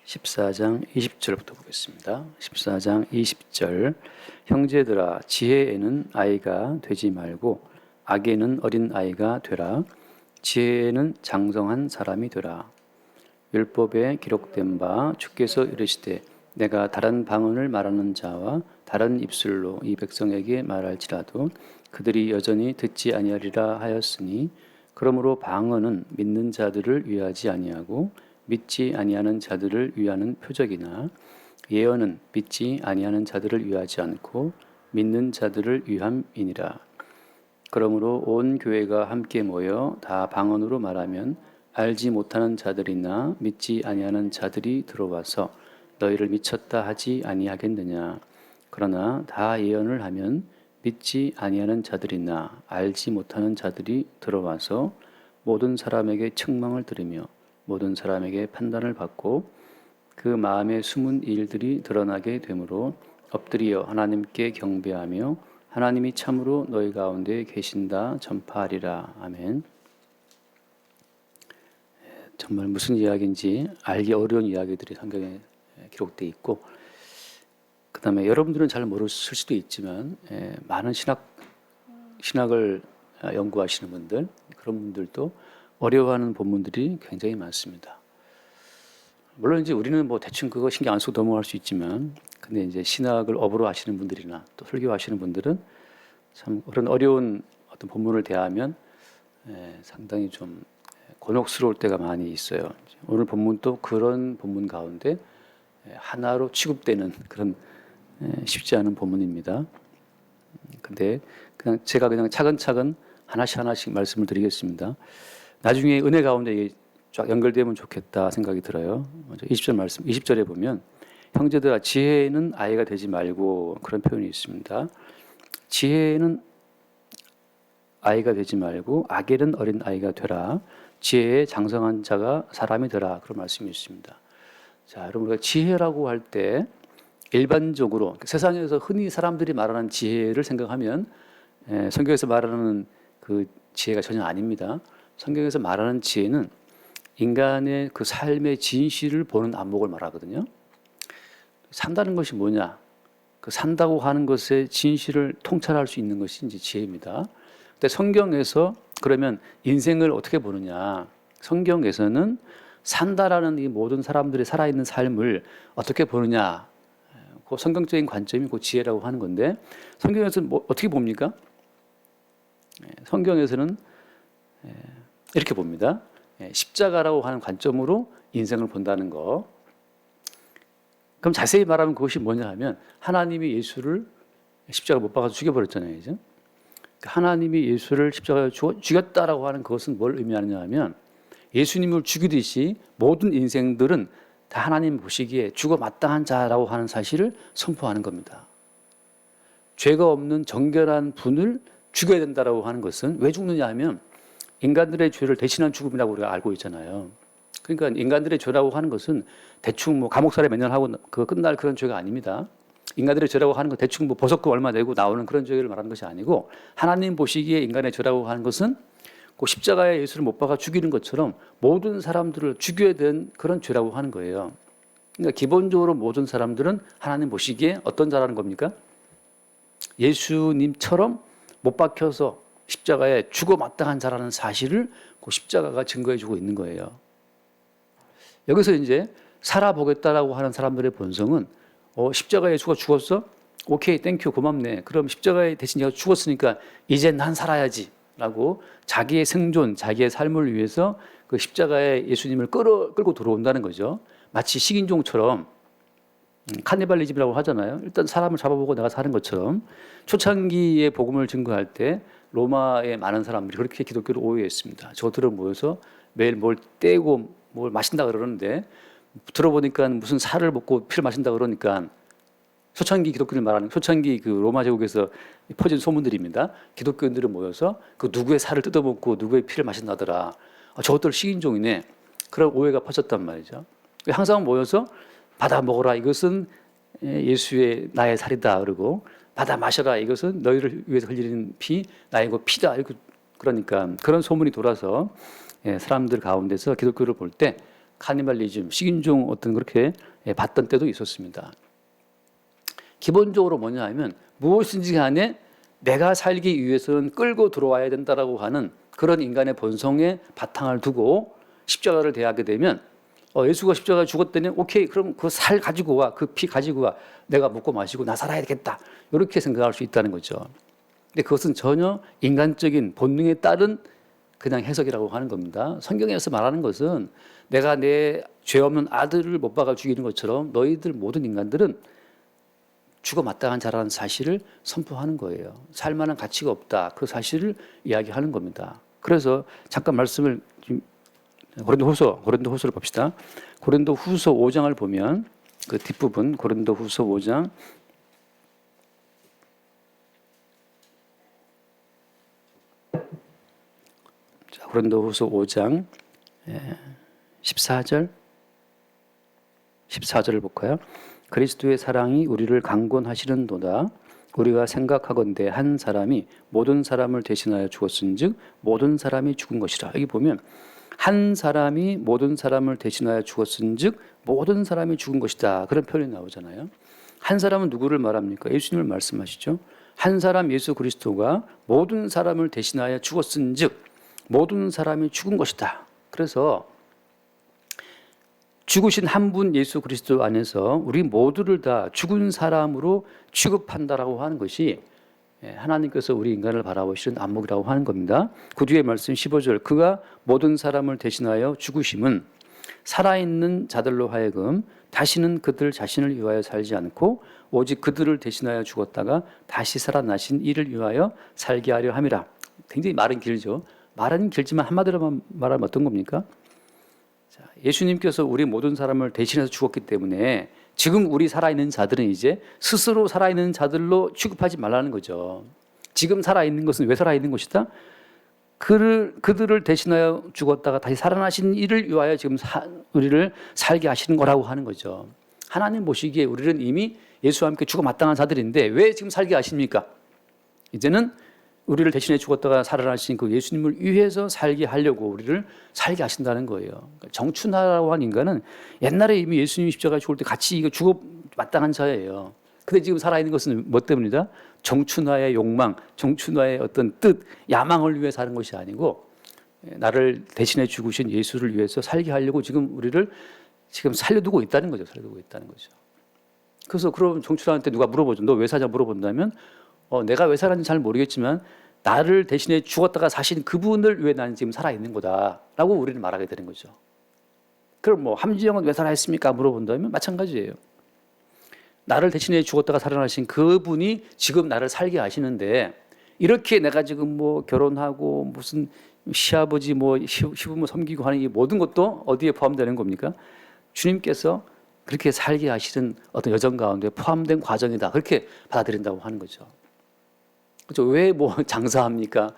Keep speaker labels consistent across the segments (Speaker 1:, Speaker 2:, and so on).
Speaker 1: 14장 20절부터 보겠습니다. 14장 20절 형제들아 지혜에는 아이가 되지 말고 악에는 어린 아이가 되라. 지혜에는 장성한 사람이 되라. 율법에 기록된 바 주께서 이르시되 내가 다른 방언을 말하는 자와 다른 입술로 이 백성에게 말할지라도 그들이 여전히 듣지 아니하리라 하였으니 그러므로 방언은 믿는 자들을 위하지 아니하고 믿지 아니하는 자들을 위하는 표적이나 예언은 믿지 아니하는 자들을 위하지 않고 믿는 자들을 위함이니라. 그러므로 온 교회가 함께 모여 다 방언으로 말하면 알지 못하는 자들이나 믿지 아니하는 자들이 들어와서 너희를 미쳤다 하지 아니하겠느냐. 그러나 다 예언을 하면 믿지 아니하는 자들이나 알지 못하는 자들이 들어와서 모든 사람에게 책망을 들으며 모든 사람에게 판단을 받고 그 마음에 숨은 일들이 드러나게 되므로 엎드려 하나님께 경배하며 하나님이 참으로 너희 가운데 계신다 전파하리라. 아멘. 정말 무슨 이야기인지 알기 어려운 이야기들이 성경에 기록되어 있고, 그 다음에 여러분들은 잘 모르실 수도 있지만 많은 신학을 연구하시는 분들, 그런 분들도 어려워하는 본문들이 굉장히 많습니다. 물론 이제 우리는 뭐 대충 그거 신경 안 쓰고 넘어갈 수 있지만, 근데 이제 신학을 업으로 하시는 분들이나 또 설교하시는 분들은 참 그런 어려운 어떤 본문을 대하면 상당히 좀 곤혹스러울 때가 많이 있어요. 오늘 본문도 그런 본문 가운데 하나로 취급되는 그런 쉽지 않은 본문입니다. 근데 제가 그냥 차근차근 하나씩 말씀을 드리겠습니다. 나중에 은혜 가운데 쫙 연결되면 좋겠다 생각이 들어요. 먼저 20절 말씀, 20절에 보면 형제들아 지혜는 아이가 되지 말고, 그런 표현이 있습니다. 지혜는 아이가 되지 말고 악에는 어린 아이가 되라. 지혜에 장성한 자가 사람이 되라. 그런 말씀이 있습니다. 자, 여러분, 우리가 지혜라고 할 때 일반적으로 세상에서 흔히 사람들이 말하는 지혜를 생각하면 성경에서 말하는 그 지혜가 전혀 아닙니다. 성경에서 말하는 지혜는 인간의 그 삶의 진실을 보는 안목을 말하거든요. 산다는 것이 뭐냐? 그 산다고 하는 것의 진실을 통찰할 수 있는 것이 이제 지혜입니다. 근데 성경에서 그러면 인생을 어떻게 보느냐? 성경에서는 산다라는 이 모든 사람들의 살아있는 삶을 어떻게 보느냐? 그 성경적인 관점이 그 지혜라고 하는 건데, 성경에서는 뭐 어떻게 봅니까? 성경에서는 이렇게 봅니다. 십자가라고 하는 관점으로 인생을 본다는 거. 그럼 자세히 말하면 그것이 뭐냐 하면 하나님이 예수를 십자가 못 박아서 죽여버렸잖아요. 그죠? 하나님이 예수를 십자가에 죽였다라고 하는 그것은 뭘 의미하느냐 하면 예수님을 죽이듯이 모든 인생들은 다 하나님 보시기에 죽어 마땅한 자라고 하는 사실을 선포하는 겁니다. 죄가 없는 정결한 분을 죽여야 된다라고 하는 것은 왜 죽느냐 하면 인간들의 죄를 대신한 죽음이라고 우리가 알고 있잖아요. 그러니까 인간들의 죄라고 하는 것은 대충 뭐 감옥살이 몇 년 하고 그거 끝날 그런 죄가 아닙니다. 인간들의 죄라고 하는 건 대충 뭐 보석금 얼마 내고 나오는 그런 죄를 말하는 것이 아니고, 하나님 보시기에 인간의 죄라고 하는 것은 그 십자가에 예수를 못 박아 죽이는 것처럼 모든 사람들을 죽여야 되는 그런 죄라고 하는 거예요. 그러니까 기본적으로 모든 사람들은 하나님 보시기에 어떤 자라는 겁니까? 예수님처럼 못 박혀서 십자가에 죽어 마땅한 자라는 사실을 그 십자가가 증거해 주고 있는 거예요. 여기서 이제 살아보겠다라고 하는 사람들의 본성은 십자가에 예수가 죽었어? 오케이, 땡큐, 고맙네. 그럼 십자가에 대신 내가 죽었으니까 이제 난 살아야지 라고 자기의 생존, 자기의 삶을 위해서 그 십자가에 예수님을 끌고 들어온다는 거죠. 마치 식인종처럼 카니발리즘이라고 하잖아요. 일단 사람을 잡아보고 내가 사는 것처럼 초창기의 복음을 증거할 때 로마의 많은 사람들이 그렇게 기독교를 오해했습니다. 저들은 모여서 매일 뭘 떼고 뭘 마신다 그러는데, 들어보니까 무슨 살을 먹고 피를 마신다 그러니까 초창기 기독교를 말하는, 초창기 그 로마 제국에서 퍼진 소문들입니다. 기독교인들이 모여서 그 누구의 살을 뜯어먹고 누구의 피를 마신다더라. 저것들 식인종이네. 그런 오해가 퍼졌단 말이죠. 항상 모여서 받아 먹어라, 이것은 예수의 나의 살이다. 그러고 받아 마셔라, 이것은 너희를 위해서 흘리는 피, 나의 그 피다. 그러니까 그런 소문이 돌아서 사람들 가운데서 기독교를 볼 때 카니발리즘, 식인종 어떤 그렇게 봤던 때도 있었습니다. 기본적으로 뭐냐 하면 무엇인지 간에 내가 살기 위해서는 끌고 들어와야 된다라고 하는 그런 인간의 본성의 바탕을 두고 십자가를 대하게 되면 예수가 십자가에 죽었더니 오케이 그럼 그 살 가지고 와, 그 피 가지고 와, 내가 먹고 마시고 나 살아야 되겠다 이렇게 생각할 수 있다는 거죠. 근데 그것은 전혀 인간적인 본능에 따른 그냥 해석이라고 하는 겁니다. 성경에서 말하는 것은 내가 내 죄 없는 아들을 못 박아 죽이는 것처럼 너희들 모든 인간들은 죽어 마땅한 자라는 사실을 선포하는 거예요. 살만한 가치가 없다. 그 사실을 이야기하는 겁니다. 그래서 잠깐 말씀을 고린도후서를 봅시다. 고린도후서 5장을 보면 그 뒷부분 고린도후서 5장 고린도후서 5장 14절을 볼까요? 그리스도의 사랑이 우리를 강권하시는도다. 우리가 생각하건대 한 사람이 모든 사람을 대신하여 죽었은즉 모든 사람이 죽은 것이라. 여기 보면 한 사람이 모든 사람을 대신하여 죽었은즉 모든 사람이 죽은 것이다. 그런 표현이 나오잖아요. 한 사람은 누구를 말합니까? 예수님을 말씀하시죠. 한 사람 예수 그리스도가 모든 사람을 대신하여 죽었은즉 모든 사람이 죽은 것이다. 그래서 죽으신 한 분 예수 그리스도 안에서 우리 모두를 다 죽은 사람으로 취급한다라고 하는 것이 하나님께서 우리 인간을 바라보시는 안목이라고 하는 겁니다. 그 뒤에 말씀 15절 그가 모든 사람을 대신하여 죽으심은 살아있는 자들로 하여금 다시는 그들 자신을 위하여 살지 않고 오직 그들을 대신하여 죽었다가 다시 살아나신 이를 위하여 살게 하려 함이라. 굉장히 말은 길죠. 말은 길지만 한마디로만 말하면 어떤 겁니까? 예수님께서 우리 모든 사람을 대신해서 죽었기 때문에 지금 우리 살아있는 자들은 이제 스스로 살아있는 자들로 취급하지 말라는 거죠. 지금 살아있는 것은 왜 살아있는 것이다? 그들을 대신하여 죽었다가 다시 살아나신 이를 위하여 지금 우리를 살게 하시는 거라고 하는 거죠. 하나님 보시기에 우리는 이미 예수와 함께 죽어 마땅한 자들인데 왜 지금 살게 하십니까? 이제는 우리를 대신해 죽었다가 살아나신 그 예수님을 위해서 살게 하려고 우리를 살게 하신다는 거예요. 그러니까 정춘하라고 한 인간은 옛날에 이미 예수님 십자가에 죽을 때 같이 이거 죽어 마땅한 자예요. 근데 지금 살아있는 것은 뭐 때문이다? 정춘하의 욕망, 정춘하의 어떤 뜻, 야망을 위해 사는 것이 아니고 나를 대신해 죽으신 예수를 위해서 살게 하려고 지금 우리를 지금 살려두고 있다는 거죠. 살려두고 있다는 거죠. 그래서 그럼 정춘하한테 누가 물어보죠. 너 왜 사냐 물어본다면 내가 왜 살았는지 잘 모르겠지만 나를 대신해 죽었다가 사신 그분을 위해 나는 지금 살아있는 거다라고 우리는 말하게 되는 거죠. 그럼 뭐 함지영은 왜 살아있습니까? 물어본다면 마찬가지예요. 나를 대신해 죽었다가 살아나신 그분이 지금 나를 살게 하시는데 이렇게 내가 지금 뭐 결혼하고 무슨 시아버지 뭐 시부모 섬기고 하는 이 모든 것도 어디에 포함되는 겁니까? 주님께서 그렇게 살게 하시는 어떤 여정 가운데 포함된 과정이다. 그렇게 받아들인다고 하는 거죠. 그렇죠? 왜 뭐 장사합니까?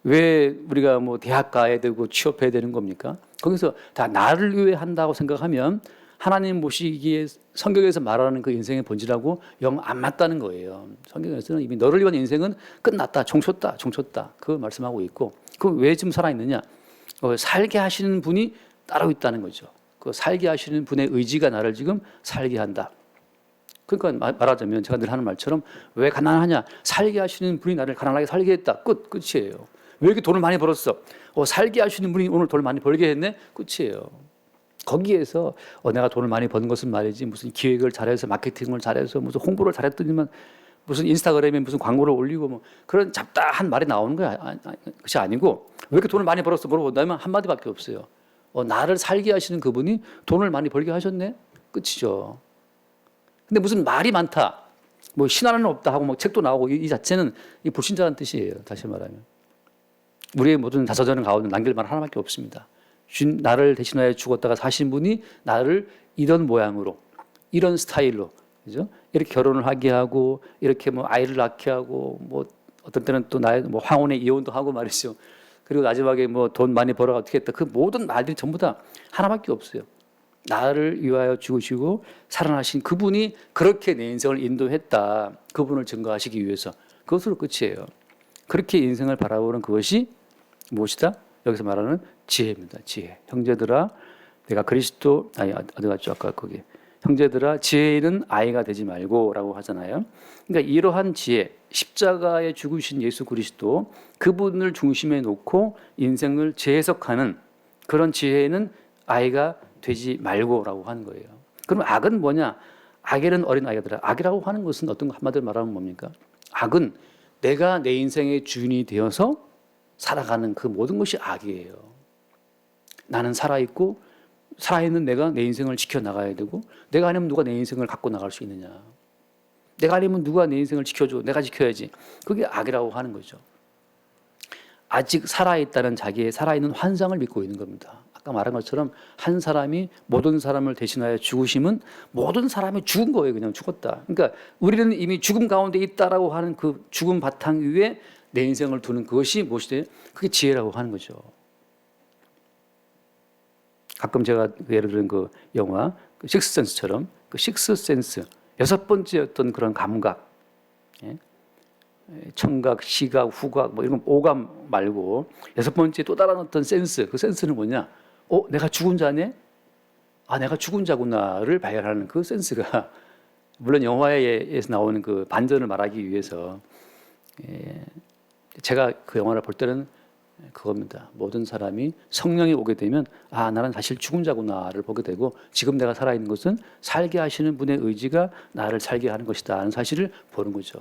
Speaker 1: 왜 우리가 뭐 대학 가야 되고 취업해야 되는 겁니까? 거기서 다 나를 위해 한다고 생각하면 하나님 보시기에 성경에서 말하는 그 인생의 본질하고 영 안 맞다는 거예요. 성경에서는 이미 너를 위한 인생은 끝났다, 종쳤다. 그 말씀하고 있고 그 왜 지금 살아있느냐? 살게 하시는 분이 따로 있다는 거죠. 그 살게 하시는 분의 의지가 나를 지금 살게 한다. 그러니까 말하자면 제가 늘 하는 말처럼 왜 가난하냐? 살게 하시는 분이 나를 가난하게 살게 했다. 끝이에요. 왜 이렇게 돈을 많이 벌었어? 살게 하시는 분이 오늘 돈을 많이 벌게 했네? 끝이에요. 거기에서 내가 돈을 많이 버는 것은 말이지 무슨 기획을 잘해서 마케팅을 잘해서 무슨 홍보를 잘했더니만 무슨 인스타그램에 무슨 광고를 올리고 뭐 그런 잡다한 말이 나오는 거야. 그것이 아니고 왜 이렇게 돈을 많이 벌었어? 물어본다면 한마디밖에 없어요. 나를 살게 하시는 그분이 돈을 많이 벌게 하셨네? 끝이죠. 근데 무슨 말이 많다, 뭐 신화는 없다 하고 막 책도 나오고 이 자체는 이 불신자라는 뜻이에요. 다시 말하면 우리의 모든 자서전 가운데 남길 말 하나밖에 없습니다. 나를 대신하여 죽었다가 사신 분이 나를 이런 모양으로, 이런 스타일로, 그죠? 이렇게 결혼을 하게 하고, 이렇게 뭐 아이를 낳게 하고, 뭐 어떤 때는 또 나의 뭐 황혼의 이혼도 하고 말이죠. 그리고 마지막에 뭐 돈 많이 벌어 어떻게 했다. 그 모든 말들이 전부 다 하나밖에 없어요. 나를 위하여 죽으시고 살아나신 그분이 그렇게 내 인생을 인도했다. 그분을 증거하시기 위해서. 그것으로 끝이에요. 그렇게 인생을 바라보는 그것이 무엇이다? 여기서 말하는 지혜입니다. 지혜. 형제들아, 내가 그리스도 어디 갔죠? 아까 거기 형제들아 지혜는 아이가 되지 말고라고 하잖아요. 그러니까 이러한 지혜, 십자가에 죽으신 예수 그리스도 그분을 중심에 놓고 인생을 재해석하는 그런 지혜는 아이가 되지 말고라고 하는 거예요. 그럼 악은 뭐냐? 악에는 어린 아이가 들어. 악이라고 하는 것은 어떤 거 한마디로 말하면 뭡니까? 악은 내가 내 인생의 주인이 되어서 살아가는 그 모든 것이 악이에요. 나는 살아있고 살아있는 내가 내 인생을 지켜나가야 되고 내가 아니면 누가 내 인생을 갖고 나갈 수 있느냐. 내가 아니면 누가 내 인생을 지켜줘. 내가 지켜야지. 그게 악이라고 하는 거죠. 아직 살아있다는 자기의 살아있는 환상을 믿고 있는 겁니다. 아까 말한 것처럼 한 사람이 모든 사람을 대신하여 죽으심은 모든 사람이 죽은 거예요. 그냥 죽었다. 그러니까 우리는 이미 죽음 가운데 있다라고 하는 그 죽음 바탕 위에 내 인생을 두는 그것이 무엇이 돼요? 그게 지혜라고 하는 거죠. 가끔 제가 예를 들은 그 영화 그 식스센스처럼 그 식스센스 여섯 번째 어떤 그런 감각, 예? 청각, 시각, 후각 뭐 이런 오감 말고 여섯 번째 또 다른 어떤 센스, 그 센스는 뭐냐? 내가 죽은 자네? 내가 죽은 자구나를 발견하는 그 센스가 물론 영화에서 나오는 그 반전을 말하기 위해서 제가 그 영화를 볼 때는 그겁니다. 모든 사람이 성령이 오게 되면 나는 사실 죽은 자구나를 보게 되고 지금 내가 살아있는 것은 살게 하시는 분의 의지가 나를 살게 하는 것이다 하는 사실을 보는 거죠.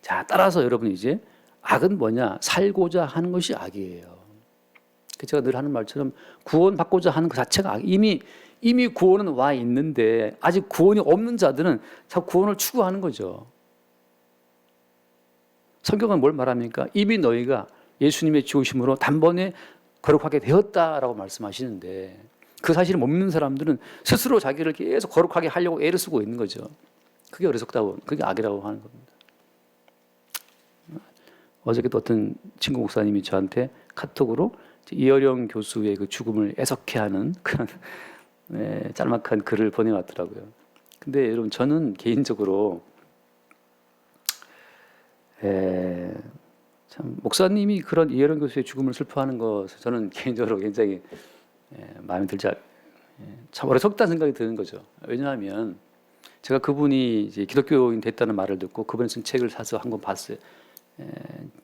Speaker 1: 자, 따라서 여러분 이제 악은 뭐냐? 살고자 하는 것이 악이에요. 제가 늘 하는 말처럼 구원받고자 하는 그 자체가 악. 이미 구원은 와 있는데 아직 구원이 없는 자들은 자꾸 구원을 추구하는 거죠. 성경은 뭘 말합니까? 이미 너희가 예수님의 죽으심으로 단번에 거룩하게 되었다라고 말씀하시는데 그 사실을 못 믿는 사람들은 스스로 자기를 계속 거룩하게 하려고 애를 쓰고 있는 거죠. 그게 어리석다고, 그게 악이라고 하는 겁니다. 어저께도 어떤 친구 목사님이 저한테 카톡으로 이어령 교수의 그 죽음을 애석해하는 그런 짤막한 글을 보내왔더라고요. 근데 여러분 저는 개인적으로 참 목사님이 그런 이어령 교수의 죽음을 슬퍼하는 것을 저는 개인적으로 굉장히 마음에 들지 참 어리석다는 생각이 드는 거죠. 왜냐하면 제가 그분이 이제 기독교인 됐다는 말을 듣고 그분이 쓴 책을 사서 한 권 봤어요.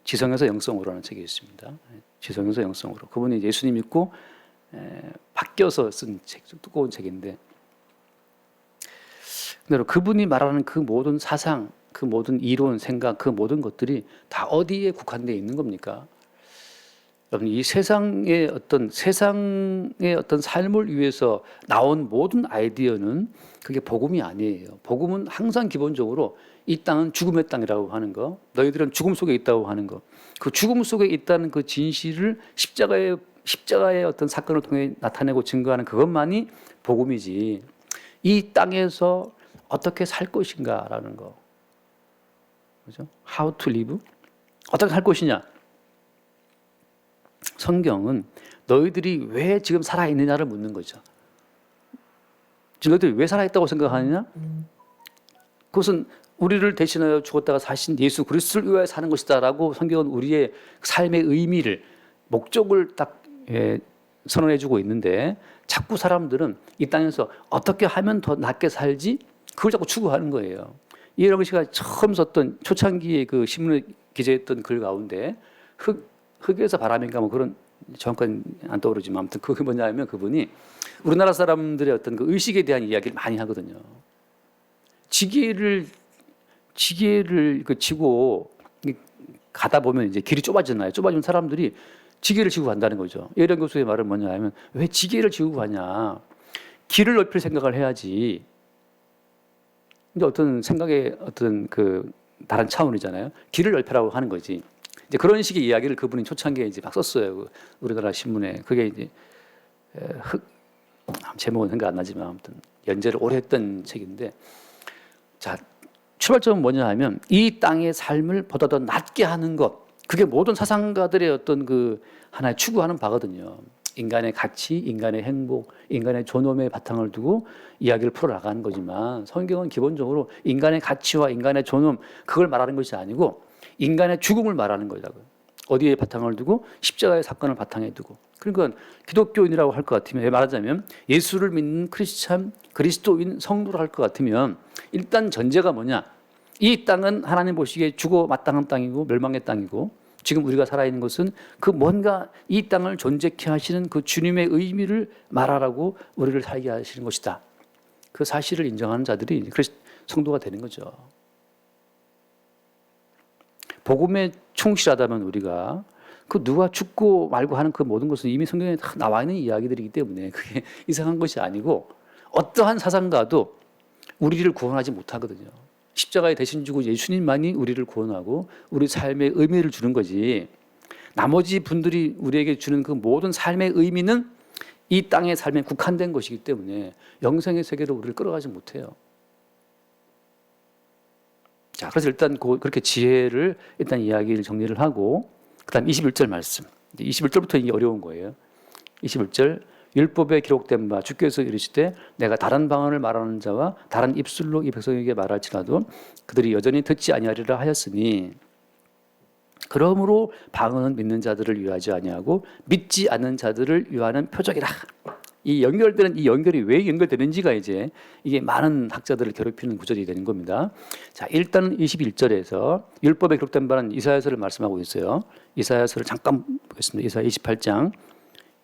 Speaker 1: 지성에서 영성으로라는 책이 있습니다. 지성에서 영성으로. 그분이 예수님 믿고 바뀌어서 쓴 책, 두꺼운 책인데 근데 그분이 말하는 그 모든 사상, 그 모든 이론, 생각, 그 모든 것들이 다 어디에 국한되어 있는 겁니까? 여러분 이 세상의 어떤 삶을 위해서 나온 모든 아이디어는 그게 복음이 아니에요. 복음은 항상 기본적으로 이 땅은 죽음의 땅이라고 하는 거, 너희들은 죽음 속에 있다고 하는 거, 그 죽음 속에 있다는 그 진실을 십자가의 어떤 사건을 통해 나타내고 증거하는 그것만이 복음이지. 이 땅에서 어떻게 살 것인가라는 거, 그죠? How to live? 어떻게 살 것이냐? 성경은 너희들이 왜 지금 살아있느냐를 묻는 거죠. 지금 너희들이 왜 살아있다고 생각하느냐? 그것은 우리를 대신하여 죽었다가 사신 예수 그리스도를 위하여 사는 것이다라고 성경은 우리의 삶의 의미를, 목적을 딱 선언해주고 있는데 자꾸 사람들은 이 땅에서 어떻게 하면 더 낫게 살지? 그걸 자꾸 추구하는 거예요. 이해령 씨가 처음 썼던 초창기에 그 신문에 기재했던 글 가운데 흙에서 바람인가 뭐 그런 정확한 안 떠오르지만 아무튼 그게 뭐냐면 그분이 우리나라 사람들의 어떤 그 의식에 대한 이야기를 많이 하거든요. 지게를 그 지고 가다 보면 이제 길이 좁아지잖아요. 좁아지면 사람들이 지게를 지고 간다는 거죠. 이해령 교수의 말은 뭐냐면 왜 지게를 지고 가냐? 길을 넓힐 생각을 해야지. 이제 어떤 생각의 어떤 그 다른 차원이잖아요. 길을 넓히라고 하는 거지. 이제 그런 식의 이야기를 그분이 초창기에 이제 막 썼어요. 그 우리나라 신문에. 그게 이제 제목은 생각 안 나지만 아무튼 연재를 오래 했던 책인데, 자 출발점은 뭐냐 하면 이 땅의 삶을 보다 더 낫게 하는 것. 그게 모든 사상가들의 어떤 그 하나의 추구하는 바거든요. 인간의 가치, 인간의 행복, 인간의 존엄의 바탕을 두고 이야기를 풀어나가는 거지만 성경은 기본적으로 인간의 가치와 인간의 존엄 그걸 말하는 것이 아니고 인간의 죽음을 말하는 거라고요. 어디에 바탕을 두고? 십자가의 사건을 바탕에 두고. 그러니까 기독교인이라고 할 것 같으면, 말하자면 예수를 믿는 크리스찬, 그리스도인 성도로 할 것 같으면 일단 전제가 뭐냐? 이 땅은 하나님 보시기에 죽어 마땅한 땅이고 멸망의 땅이고, 지금 우리가 살아있는 것은 그 뭔가 이 땅을 존재케 하시는 그 주님의 의미를 말하라고 우리를 살게 하시는 것이다. 그 사실을 인정하는 자들이 성도가 되는 거죠. 복음에 충실하다면 우리가 그 누가 죽고 말고 하는 그 모든 것은 이미 성경에 다 나와 있는 이야기들이기 때문에 그게 이상한 것이 아니고, 어떠한 사상가도 우리를 구원하지 못하거든요. 십자가에 대신 주고 예수님만이 우리를 구원하고 우리 삶에 의미를 주는 거지, 나머지 분들이 우리에게 주는 그 모든 삶의 의미는 이 땅의 삶에 국한된 것이기 때문에 영생의 세계로 우리를 끌어가지 못해요. 자, 그래서 일단 그렇게 지혜를 일단 이야기를 정리를 하고, 그 다음 21절 말씀. 21절부터 이게 어려운 거예요. 21절, 율법에 기록된 바 주께서 이르시되 내가 다른 방언을 말하는 자와 다른 입술로 이 백성에게 말할지라도 그들이 여전히 듣지 아니하리라 하였으니, 그러므로 방언은 믿는 자들을 위하지 아니하고 믿지 않는 자들을 위하는 표적이라. 이 연결이 왜 연결되는지가 이제 이게 많은 학자들을 괴롭히는 구절이 되는 겁니다. 자, 일단 21절에서 율법에 기록된 바는 이사야서를 말씀하고 있어요. 이사야서를 잠깐 보겠습니다.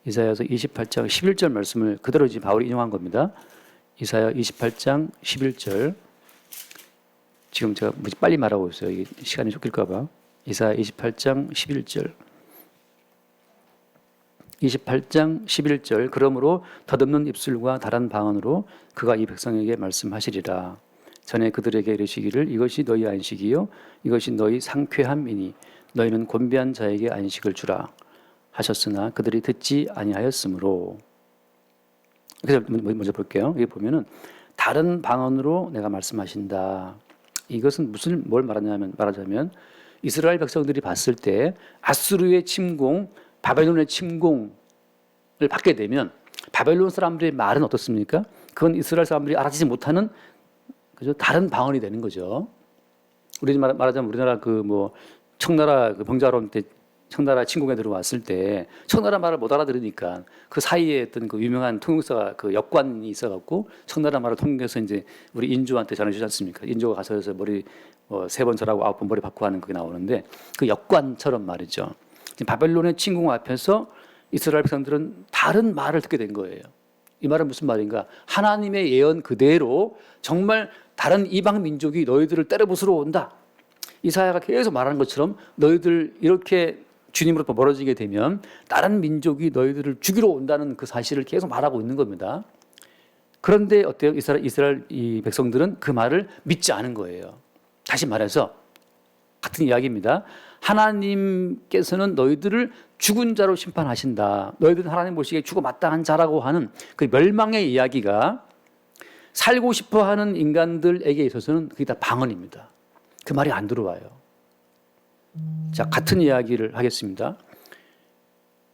Speaker 1: 이사야서 28장 11절 말씀을 그대로 지금 바울이 인용한 겁니다. 이사야 28장 11절. 지금 제가 빨리 말하고 있어요. 이게 시간이 쫓길까 봐. 이사야 28장 11절. 28장 11절. 그러므로 덧없는 입술과 다른 방언으로 그가 이 백성에게 말씀하시리라. 전에 그들에게 이르시기를 이것이 너희 안식이요 이것이 너희 상쾌함이니 너희는 곤비한 자에게 안식을 주라 하셨으나 그들이 듣지 아니하였으므로. 그래서 먼저 볼게요. 여기 보면은 다른 방언으로 내가 말씀하신다. 이것은 뭘 말하자면 이스라엘 백성들이 봤을 때 아수르의 침공, 바벨론의 침공을 받게 되면 바벨론 사람들의 말은 어떻습니까? 그건 이스라엘 사람들이 알아듣지 못하는 그죠? 다른 방언이 되는 거죠. 우리 말하자면 우리나라 청나라 병자론 때 청나라 침공에 들어왔을 때 청나라 말을 못 알아들으니까 그 사이에 어떤 그 유명한 통역사가 그 역관이 있어갖고 청나라 말을 통역해서 이제 우리 인조한테 전해주지 않습니까? 인조가 가서 머리 3번 절하고 9번 머리 바꾸고 하는 그게 나오는데 그 역관처럼 말이죠. 바벨론의 침공 앞에서 이스라엘 백성들은 다른 말을 듣게 된 거예요. 이 말은 무슨 말인가? 하나님의 예언 그대로 정말 다른 이방 민족이 너희들을 때려부수러 온다. 이사야가 계속 말하는 것처럼 너희들 이렇게 주님으로부터 멀어지게 되면 다른 민족이 너희들을 죽이러 온다는 그 사실을 계속 말하고 있는 겁니다. 그런데 어때요? 이스라엘 이 백성들은 그 말을 믿지 않은 거예요. 다시 말해서 같은 이야기입니다. 하나님께서는 너희들을 죽은 자로 심판하신다. 너희들은 하나님 보시기에 죽어 마땅한 자라고 하는 그 멸망의 이야기가 살고 싶어하는 인간들에게 있어서는 그게 다 방언입니다. 그 말이 안 들어와요. 자, 같은 이야기를 하겠습니다.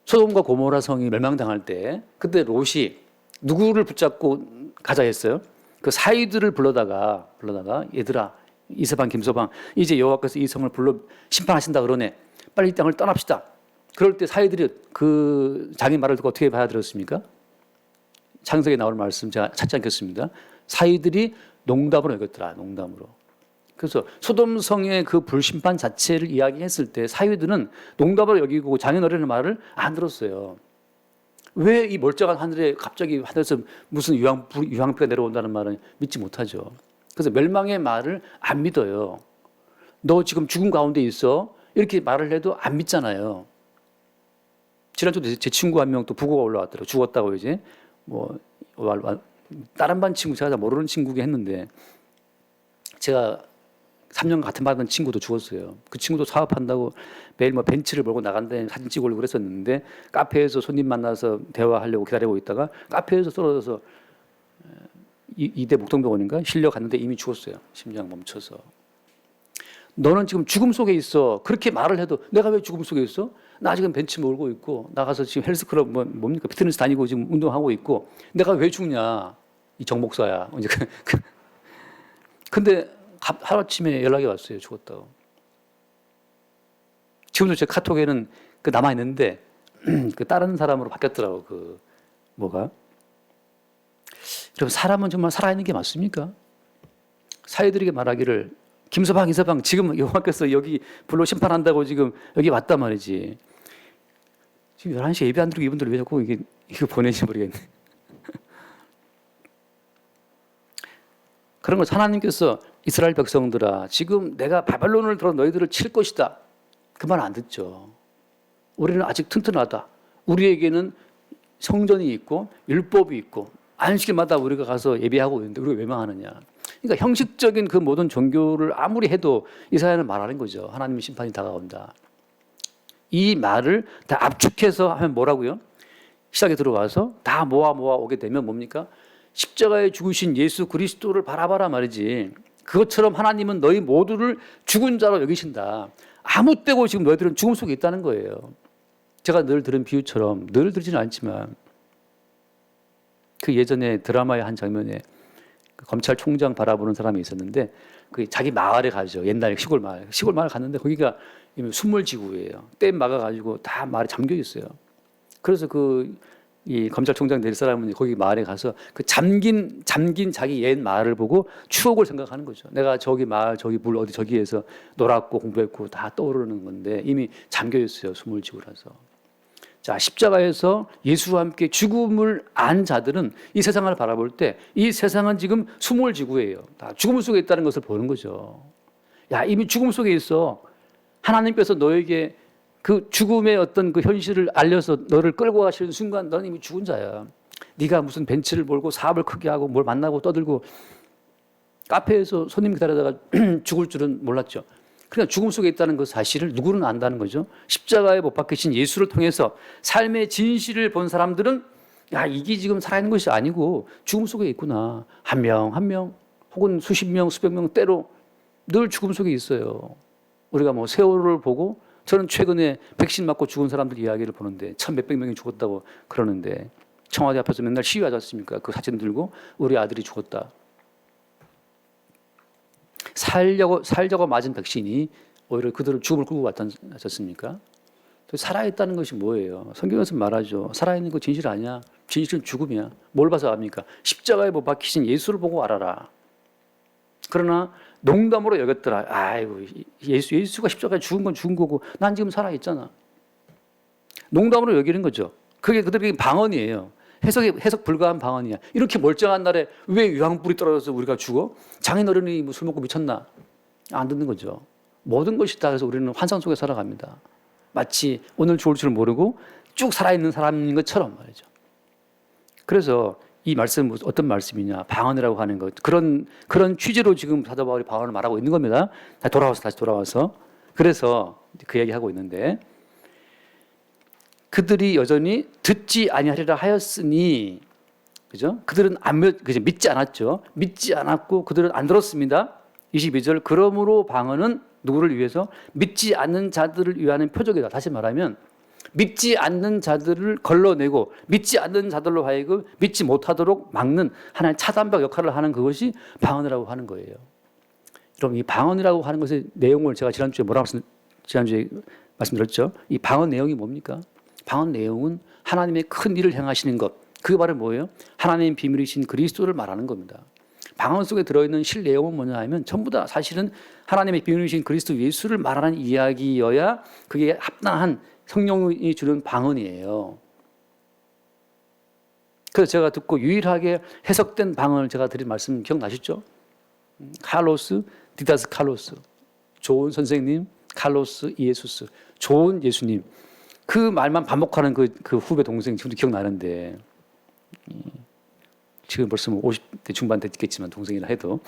Speaker 1: 소돔과 고모라 성이 멸망당할 때 그때 롯이 누구를 붙잡고 가자 했어요? 그 사위들을 불러다가 얘들아 이서방 김서방 이제 여호와께서 이 성을 불러 심판하신다 그러네. 빨리 이 땅을 떠납시다. 그럴 때 사위들이 그 자기 말을 듣고 어떻게 받아들였습니까? 창세기에 나올 말씀 제가 찾지 않겠습니다. 사위들이 농담으로 여겼더라. 농담으로. 그래서 소돔성의 그 불심판 자체를 이야기했을 때 사위들은 농담으로 여기고 장인어른의 말을 안 들었어요. 왜 이 멀쩡한 하늘에 갑자기 하늘에서 무슨 유황비가 내려온다는 말은 믿지 못하죠. 그래서 멸망의 말을 안 믿어요. 너 지금 죽음 가운데 있어. 이렇게 말을 해도 안 믿잖아요. 지난주에 제 친구 한 명 또 부고가 올라왔더라고요. 죽었다고 이제 다른 반 친구 제가 다 모르는 친구게 했는데 제가 3년 같은 반 친구도 죽었어요. 그 친구도 사업한다고 매일 벤츠를 몰고 나간다니 사진 찍고 오려고 그랬었는데 카페에서 손님 만나서 대화하려고 기다리고 있다가 카페에서 떨어져서 2대 목동병원인가 실려 갔는데 이미 죽었어요. 심장 멈춰서. 너는 지금 죽음 속에 있어. 그렇게 말을 해도 내가 왜 죽음 속에 있어? 나 아직은 벤츠 몰고 있고 나가서 지금 헬스클럽 뭡니까 피트니스 다니고 지금 운동하고 있고 내가 왜 죽냐? 이 정목사야. 이제 근데 하루아침에 연락이 왔어요. 죽었다고. 지금도 제 카톡에는 그 남아 있는데 그 다른 사람으로 바뀌었더라고. 그 뭐가? 여러분 사람은 정말 살아있는 게 맞습니까? 사회들에게 말하기를 김서방, 이서방 지금 여호와께서 여기 불로 심판한다고 지금 여기 왔단 말이지. 지금 11시에 예배 안 드리고 이분들 왜 자꾸 이거 보내지 모르겠네. 그런 거 하나님께서 이스라엘 백성들아 지금 내가 바벨론을 들어 너희들을 칠 것이다. 그 말 안 듣죠. 우리는 아직 튼튼하다. 우리에게는 성전이 있고 율법이 있고 안식일마다 우리가 가서 예배하고 있는데 우리가 왜 망하느냐. 그러니까 형식적인 그 모든 종교를 아무리 해도 이사야는 말하는 거죠. 하나님의 심판이 다가온다. 이 말을 다 압축해서 하면 뭐라고요? 시작에 들어와서 다 모아 오게 되면 뭡니까? 십자가에 죽으신 예수 그리스도를 바라봐라 말이지. 그것처럼 하나님은 너희 모두를 죽은 자로 여기신다. 아무 때고 지금 너희들은 죽음 속에 있다는 거예요. 제가 늘 들은 비유처럼 늘 들지는 않지만 그 예전에 드라마의 한 장면에 그 검찰총장 바라보는 사람이 있었는데 그 자기 마을에 가죠. 옛날 시골 마을 갔는데 거기가 순물지구예요. 댐 막아가지고 다 마을에 잠겨 있어요. 그래서 이 검찰총장 될 사람은 거기 마을에 가서 그 잠긴 자기 옛 마을을 보고 추억을 생각하는 거죠. 내가 저기 마을 저기 물 어디 저기에서 놀았고 공부했고 다 떠오르는 건데 이미 잠겨 있어요. 순물지구라서. 자, 십자가에서 예수와 함께 죽음을 안 자들은 이 세상을 바라볼 때 이 세상은 지금 수몰지구예요. 다 죽음 속에 있다는 것을 보는 거죠. 야, 이미 죽음 속에 있어. 하나님께서 너에게 그 죽음의 어떤 그 현실을 알려서 너를 끌고 가시는 순간 너는 이미 죽은 자야. 네가 무슨 벤츠를 몰고 사업을 크게 하고 뭘 만나고 떠들고 카페에서 손님 기다리다가 죽을 줄은 몰랐죠. 그러니까 죽음 속에 있다는 그 사실을 누구는 안다는 거죠. 십자가에 못 박히신 예수를 통해서 삶의 진실을 본 사람들은 야, 이게 지금 살아있는 것이 아니고 죽음 속에 있구나. 한 명 혹은 수십 명, 수백 명 때로 늘 죽음 속에 있어요. 우리가 뭐 세월을 보고 저는 최근에 백신 맞고 죽은 사람들 이야기를 보는데 천 몇백 명이 죽었다고 그러는데 청와대 앞에서 맨날 시위하지 않습니까? 그 사진 들고 우리 아들이 죽었다. 살려고 맞은 백신이 오히려 그들을 죽음을 끌고 왔지 않습니까? 살아있다는 것이 뭐예요? 성경에서 말하죠. 살아있는 거 진실 아니야. 진실은 죽음이야. 뭘 봐서 압니까? 십자가에 못 박히신 예수를 보고 알아라. 그러나 농담으로 여겼더라. 아이고 예수가 십자가에 죽은 건 죽은 거고 난 지금 살아있잖아. 농담으로 여기는 거죠. 그게 그들에게 방언이에요. 해석 불가한 방언이야. 이렇게 멀쩡한 날에 왜 유황불이 떨어져서 우리가 죽어? 장인어른이 뭐 술 먹고 미쳤나? 안 듣는 거죠. 모든 것이 다 그래서 우리는 환상 속에 살아갑니다. 마치 오늘 죽을 줄 모르고 쭉 살아있는 사람인 것처럼 말이죠. 그래서 이 말씀은 어떤 말씀이냐? 방언이라고 하는 것. 그런 취지로 지금 사도 바울이 방언을 말하고 있는 겁니다. 다시 돌아와서. 그래서 그 얘기하고 있는데 그들이 여전히 듣지 아니하리라 하였으니, 그죠? 그들은 믿지 않았죠. 믿지 않았고 그들은 안 들었습니다. 22절. 그러므로 방언은 누구를 위해서? 믿지 않는 자들을 위하는 표적이다. 다시 말하면 믿지 않는 자들을 걸러내고 믿지 않는 자들로 하여금 믿지 못하도록 막는 하나의 차단벽 역할을 하는 그것이 방언이라고 하는 거예요. 그럼 이 방언이라고 하는 것의 내용을 제가 지난주에 말씀드렸죠. 이 방언 내용이 뭡니까? 방언 내용은 하나님의 큰 일을 행하시는 것. 그 말은 뭐예요? 하나님의 비밀이신 그리스도를 말하는 겁니다. 방언 속에 들어있는 실 내용은 뭐냐 하면 전부 다 사실은 하나님의 비밀이신 그리스도 예수를 말하는 이야기여야 그게 합당한 성령이 주는 방언이에요. 그래서 제가 듣고 유일하게 해석된 방언을 제가 드린 말씀 기억나시죠? 칼로스, 디다스 칼로스. 좋은 선생님, 칼로스 이에수스. 좋은 예수님. 그 말만 반복하는 그 후배 동생 지금도 기억나는데 지금 벌써 50대 중반 됐겠지만 동생이라 해도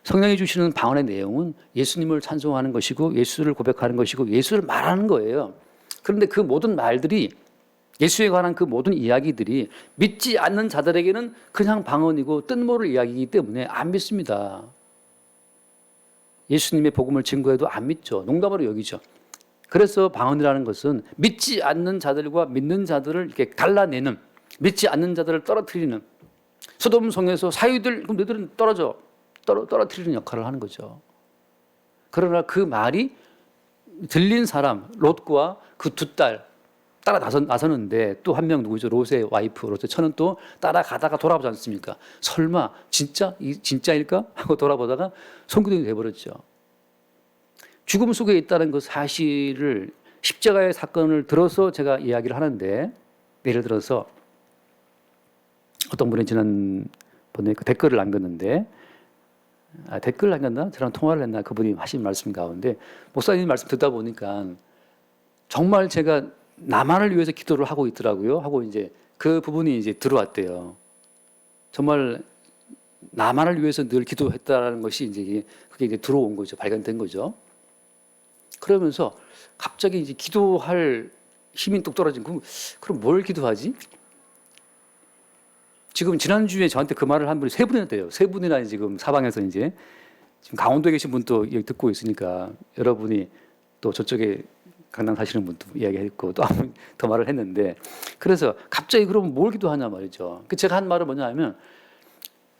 Speaker 1: 성령이 주시는 방언의 내용은 예수님을 찬송하는 것이고 예수를 고백하는 것이고 예수를 말하는 거예요. 그런데 그 모든 말들이 예수에 관한 그 모든 이야기들이 믿지 않는 자들에게는 그냥 방언이고 뜻모를 이야기이기 때문에 안 믿습니다. 예수님의 복음을 증거해도 안 믿죠. 농담으로 여기죠. 그래서 방언이라는 것은 믿지 않는 자들과 믿는 자들을 이렇게 갈라내는, 믿지 않는 자들을 떨어뜨리는, 소돔 성에서 사유들 그럼 너희들은 떨어뜨리는 역할을 하는 거죠. 그러나 그 말이 들린 사람 롯과 그 두 딸 따라 나서는데 또 한 명 누구죠? 롯의 와이프 롯의 처는 또 따라가다가 돌아보지 않습니까? 설마 진짜일까 하고 돌아보다가 송구동이 돼버렸죠. 죽음 속에 있다는 그 사실을 십자가의 사건을 들어서 제가 이야기를 하는데, 예를 들어서 어떤 분이 지난번에 그 댓글을 남겼는데, 댓글 남겼나? 저랑 통화를 했나? 그분이 하신 말씀 가운데, 목사님 말씀 듣다 보니까 정말 제가 나만을 위해서 기도를 하고 있더라고요. 하고 이제 그 부분이 이제 들어왔대요. 정말 나만을 위해서 늘 기도했다라는 것이 이제 그게 이제 들어온 거죠. 발견된 거죠. 그러면서 갑자기 이제 기도할 힘이 뚝 떨어진, 그럼 뭘 기도하지? 지금 지난주에 저한테 그 말을 한 분이 세 분이나 돼요. 세 분이나 지금 사방에서 이제 지금 강원도에 계신 분도 여기 듣고 있으니까 여러분이 또 저쪽에 강남 사시는 분도 이야기했고 또 한 분 더 말을 했는데, 그래서 갑자기 그러면 뭘 기도하냐 말이죠. 제가 한 말은 뭐냐 하면,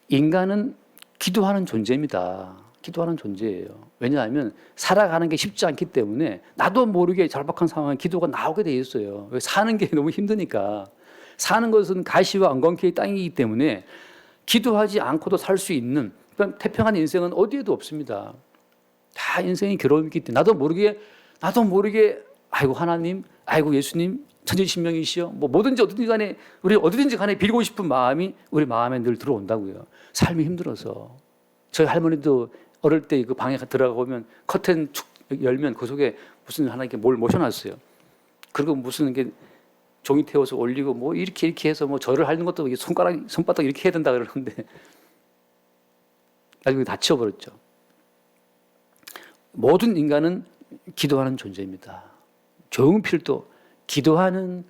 Speaker 1: 인간은 기도하는 존재입니다. 기도하는 존재예요. 왜냐하면 살아가는 게 쉽지 않기 때문에 나도 모르게 절박한 상황에 기도가 나오게 돼 있어요. 왜? 사는 게 너무 힘드니까. 사는 것은 가시와 엉겅퀴의 땅이기 때문에 기도하지 않고도 살 수 있는 태평한 인생은 어디에도 없습니다. 다 인생이 괴로움이기 때문에 나도 모르게 아이고 하나님, 아이고 예수님, 천지신명이시여, 뭐 어디든지 간에 우리 어디든지 간에 빌고 싶은 마음이 우리 마음에 늘 들어온다고요. 삶이 힘들어서. 저희 할머니도 어릴 때 그 방에 들어가 보면 커튼 축 열면 그 속에 무슨 하나 이렇게 뭘 모셔놨어요. 그리고 무슨 게 종이 태워서 올리고 뭐 이렇게 해서 뭐 절을 하는 것도 손바닥 이렇게 해야 된다 그러는데 나중에 다 치워버렸죠. 모든 인간은 기도하는 존재입니다. 조용필도 기도하는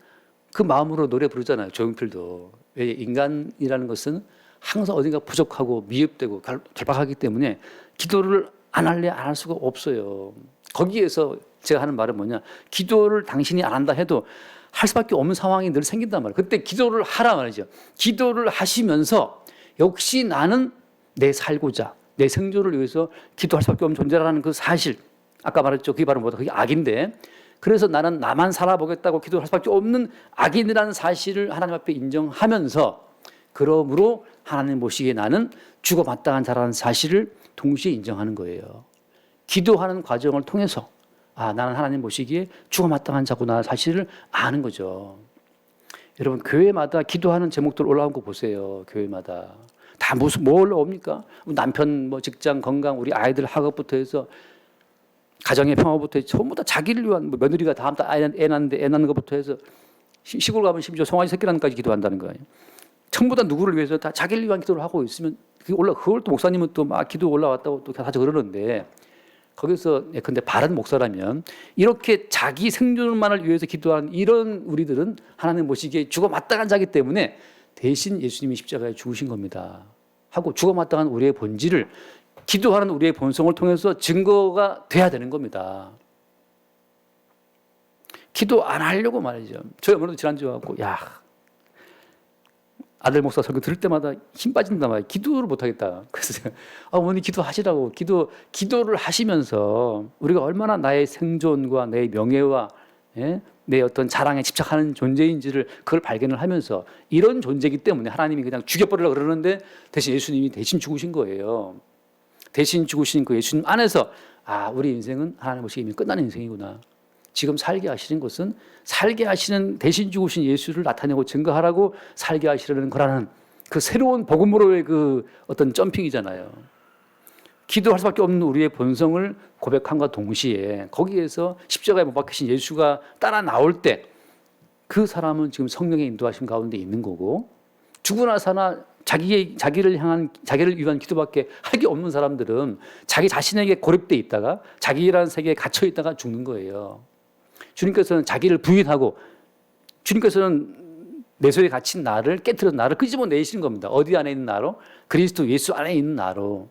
Speaker 1: 그 마음으로 노래 부르잖아요. 조용필도. 왜? 인간이라는 것은 항상 어딘가 부족하고 미흡되고 절박하기 때문에 기도를 안 할 수가 없어요. 거기에서 제가 하는 말은 뭐냐, 기도를 당신이 안 한다 해도 할 수밖에 없는 상황이 늘 생긴단 말이에요. 그때 기도를 하라 말이죠. 기도를 하시면서 역시 나는 내 살고자 내 생존을 위해서 기도할 수밖에 없는 존재라는 그 사실, 아까 말했죠. 그게 바로 뭐다? 그게 악인데, 그래서 나는 나만 살아보겠다고 기도할 수밖에 없는 악인이라는 사실을 하나님 앞에 인정하면서, 그러므로 하나님 보시기에 나는 죽어 마땅한 자라는 사실을 동시에 인정하는 거예요. 기도하는 과정을 통해서 나는 하나님 보시기에 죽어 마땅한 자구나 사실을 아는 거죠. 여러분, 교회마다 기도하는 제목들 올라온 거 보세요. 교회마다 다 뭐 올라옵니까? 남편 직장 건강, 우리 아이들 학업부터 해서 가정의 평화부터 해서 전부 다 자기를 위한, 며느리가 다음 달 애 낳는 것부터 해서 시골 가면 심지어 송아지 새끼라는까지 기도한다는 거예요. 전부 다 누구를 위해서 다 자기를 위한 기도를 하고 있으면 그걸 또 목사님은 또 막 기도 올라왔다고 또 다시 그러는데, 거기서 근데 바른 목사라면 이렇게 자기 생존만을 위해서 기도하는 이런 우리들은 하나님 보시기에 죽어 마땅한 자기 때문에 대신 예수님이 십자가에 죽으신 겁니다 하고, 죽어 마땅한 우리의 본질을 기도하는 우리의 본성을 통해서 증거가 돼야 되는 겁니다. 기도 안 하려고 말이죠. 저희 어머니도 지난주에 와서 아들 목사 설교 들을 때마다 힘 빠진단 말이에요. 기도를 못 하겠다. 그래서 제가 어머니 기도하시라고. 기도를 하시면서 우리가 얼마나 나의 생존과 내 명예와 내 어떤 자랑에 집착하는 존재인지를 그걸 발견을 하면서, 이런 존재이기 때문에 하나님이 그냥 죽여버리려고 그러는데 대신 예수님이 대신 죽으신 거예요. 대신 죽으신 그 예수님 안에서 우리 인생은 하나님 보시기에 이미 끝나는 인생이구나. 지금 살게 하시는 것은 살게 하시는 대신 죽으신 예수를 나타내고 증거하라고 살게 하시려는 거라는 그 새로운 복음으로의 그 어떤 점핑이잖아요. 기도할 수밖에 없는 우리의 본성을 고백함과 동시에 거기에서 십자가에 못 박히신 예수가 따라 나올 때 그 사람은 지금 성령의 인도하심 가운데 있는 거고, 죽으나 사나 자기를 위한 기도밖에 할 게 없는 사람들은 자기 자신에게 고립돼 있다가 자기라는 세계에 갇혀 있다가 죽는 거예요. 주님께서는 자기를 부인하고, 주님께서는 내 속에 갇힌 나를 깨트려 나를 끄집어내시는 겁니다. 어디 안에 있는 나로? 그리스도 예수 안에 있는 나로.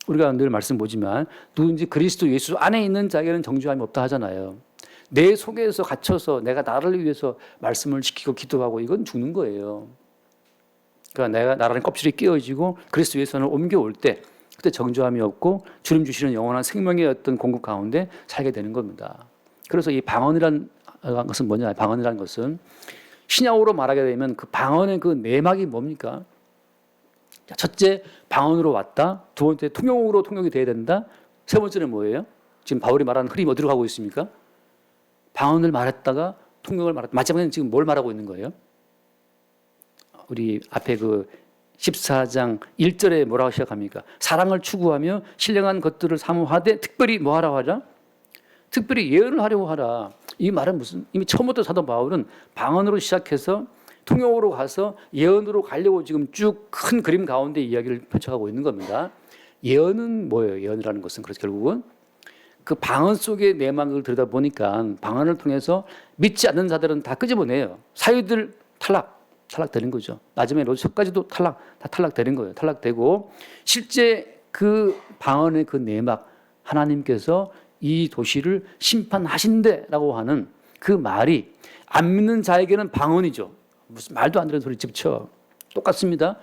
Speaker 1: 우리가 늘 말씀 보지만 누군지 그리스도 예수 안에 있는 자에게는 정죄함이 없다 하잖아요. 내 속에서 갇혀서 내가 나를 위해서 말씀을 지키고 기도하고, 이건 죽는 거예요. 그러니까 내가 나라는 껍질이 끼어지고 그리스도 예수를 옮겨올 때 그때 정죄함이 없고 주님 주시는 영원한 생명의 어떤 공급 가운데 살게 되는 겁니다. 그래서 이 방언이란 것은 뭐냐? 방언이라는 것은 신약으로 말하게 되면 그 방언의 그 내막이 뭡니까? 첫째, 방언으로 왔다. 두 번째, 통역으로 통역이 돼야 된다. 세 번째는 뭐예요? 지금 바울이 말하는 흐름이 어디로 가고 있습니까? 방언을 말했다가 통역을 말했다. 마지막에는 지금 뭘 말하고 있는 거예요? 우리 앞에 그 14장 1절에 뭐라고 시작합니까? 사랑을 추구하며 신령한 것들을 사모하되 특별히 뭐 하라고 하자? 특별히 예언을 하려고 하라. 이 말은 무슨, 이미 처음부터 사도 바울은 방언으로 시작해서 통역으로 가서 예언으로 가려고 지금 쭉 큰 그림 가운데 이야기를 펼쳐가고 있는 겁니다. 예언은 뭐예요? 예언이라는 것은 그래서 결국은 그 방언 속의 내막을 들여다보니까 방언을 통해서 믿지 않는 자들은 다 끄집어내요. 사유들 탈락되는 거죠. 마지막에 롯까지도 다 탈락되는 거예요. 탈락되고 실제 그 방언의 그 내막, 하나님께서 이 도시를 심판하신대라고 하는 그 말이 안 믿는 자에게는 방언이죠. 무슨 말도 안 되는 소리 집쳐. 똑같습니다.